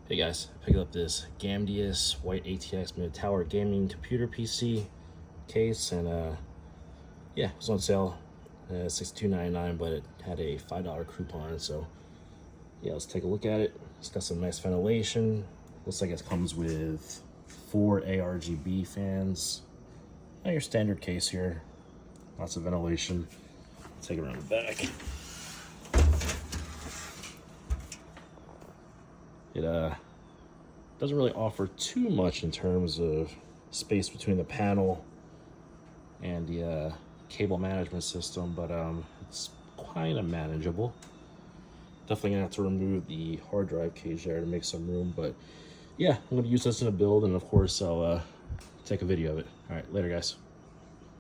Hey guys, I picked up this Gamdias white ATX mid-tower gaming computer PC case, and yeah, it was on sale, $62.99, but it had a $5 coupon. So yeah, let's take a look at it. It's got some nice ventilation. Looks like it comes with 4 ARGB fans. Not your standard case here. Lots of ventilation. Take it around the back. It doesn't really offer too much in terms of space between the panel and the cable management system, but it's kind of manageable. Definitely gonna have to remove the hard drive cage there to make some room, but yeah, I'm gonna use this in a build, and of course I'll take a video of it. All right, later guys.